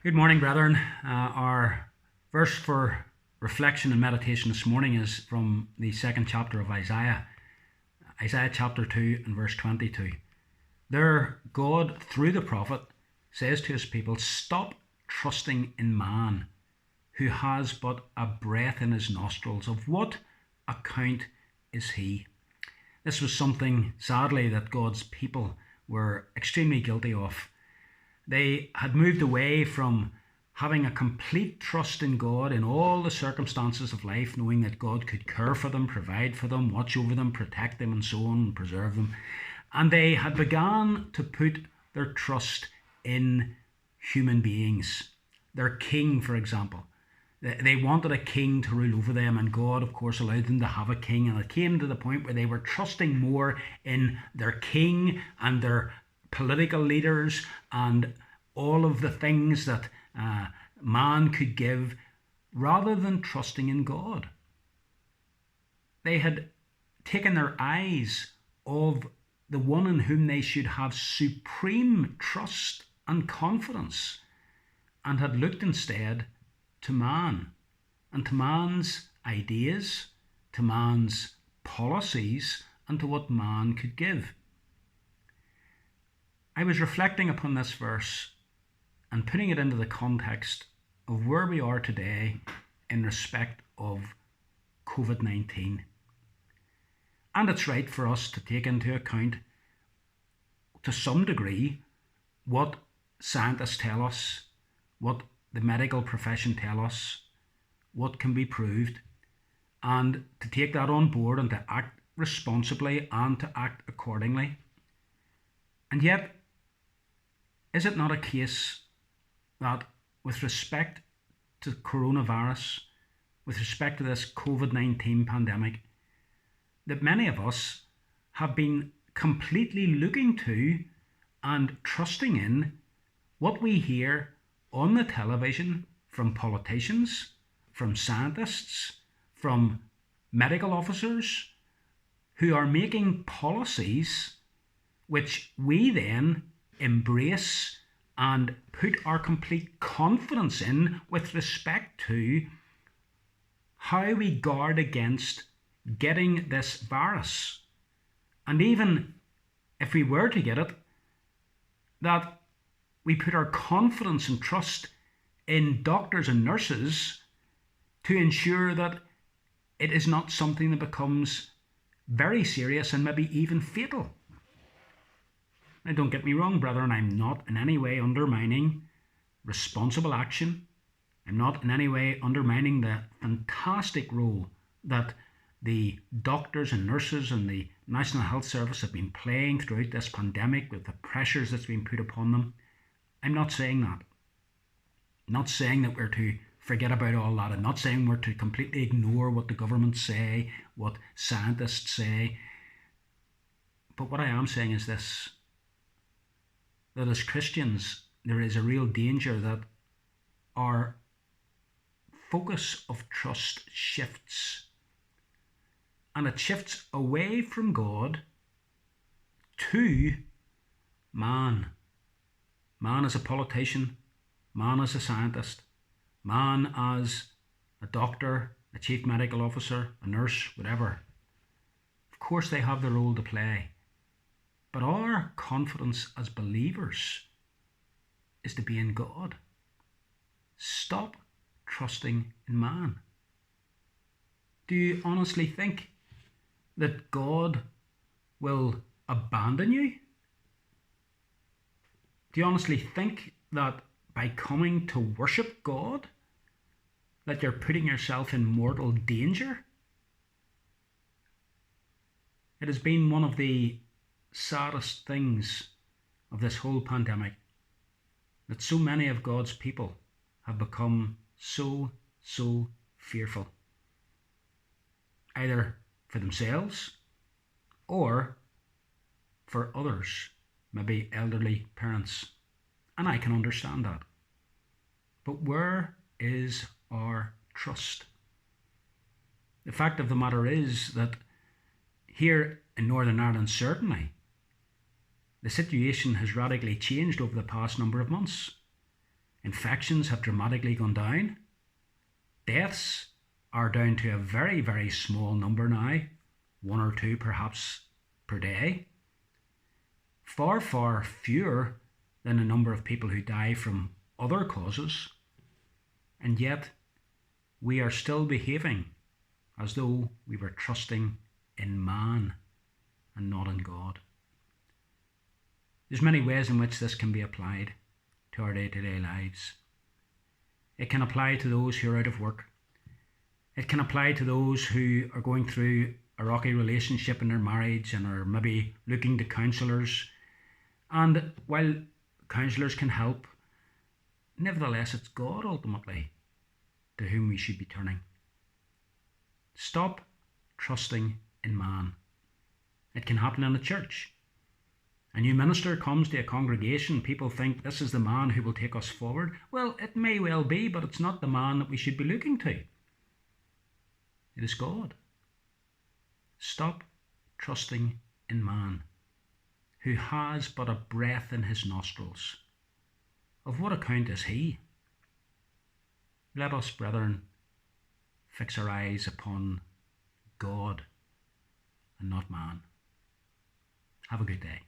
Good morning, brethren. Our verse for reflection and meditation this morning is from the second chapter of Isaiah, Isaiah chapter 2 and verse 22. There, God, through the prophet, says to his people, "Stop trusting in man, who has but a breath in his nostrils. Of what account is he?" This was something, sadly, that God's people were extremely guilty of. They had moved away from having a complete trust in God in all the circumstances of life, knowing that God could care for them, provide for them, watch over them, protect them, and so on, and preserve them. And they had begun to put their trust in human beings. Their king, for example. They wanted a king to rule over them, and God, of course, allowed them to have a king. And it came to the point where they were trusting more in their king and their political leaders and all of the things that man could give, rather than trusting in God. They had taken their eyes off the one in whom they should have supreme trust and confidence, and had looked instead to man and to man's ideas, to man's policies, and to what man could give. I was reflecting upon this verse and putting it into the context of where we are today in respect of COVID-19. And it's right for us to take into account, to some degree, what scientists tell us, what the medical profession tell us, what can be proved, and to take that on board and to act responsibly and to act accordingly. And yet, is it not a case that with respect to coronavirus, with respect to this COVID-19 pandemic, that many of us have been completely looking to and trusting in what we hear on the television from politicians, from scientists, from medical officers, who are making policies which we then embrace and put our complete confidence in with respect to how we guard against getting this virus. And even if we were to get it, that we put our confidence and trust in doctors and nurses to ensure that it is not something that becomes very serious and maybe even fatal. Now, don't get me wrong, brethren, I'm not in any way undermining responsible action. I'm not in any way undermining the fantastic role that the doctors and nurses and the National Health Service have been playing throughout this pandemic with the pressures that's been put upon them. I'm not saying that. I'm not saying that we're to forget about all that. I'm not saying we're to completely ignore what the governments say, what scientists say. But what I am saying is this, that as Christians, there is a real danger that our focus of trust shifts. And it shifts away from God to man. Man as a politician, man as a scientist, man as a doctor, a chief medical officer, a nurse, whatever. Of course they have their role to play. But our confidence as believers is to be in God. Stop trusting in man. Do you honestly think that God will abandon you? Do you honestly think that by coming to worship God, that you're putting yourself in mortal danger? It has been one of the saddest things of this whole pandemic that so many of God's people have become so fearful, either for themselves or for others, maybe elderly parents. And I can understand that. But where is our trust? The fact of the matter is that here in Northern Ireland, certainly, the situation has radically changed over the past number of months. Infections have dramatically gone down. Deaths are down to a very, very small number now, 1 or 2 perhaps per day. Far, far fewer than the number of people who die from other causes. And yet, we are still behaving as though we were trusting in man and not in God. There's many ways in which this can be applied to our day-to-day lives. It can apply to those who are out of work. It can apply to those who are going through a rocky relationship in their marriage and are maybe looking to counsellors. And while counsellors can help, nevertheless it's God ultimately to whom we should be turning. Stop trusting in man. It can happen in a church. A new minister comes to a congregation, people think this is the man who will take us forward. Well, it may well be, but it's not the man that we should be looking to. It is God. Stop trusting in man, who has but a breath in his nostrils. Of what account is he? Let us, brethren, fix our eyes upon God and not man. Have a good day.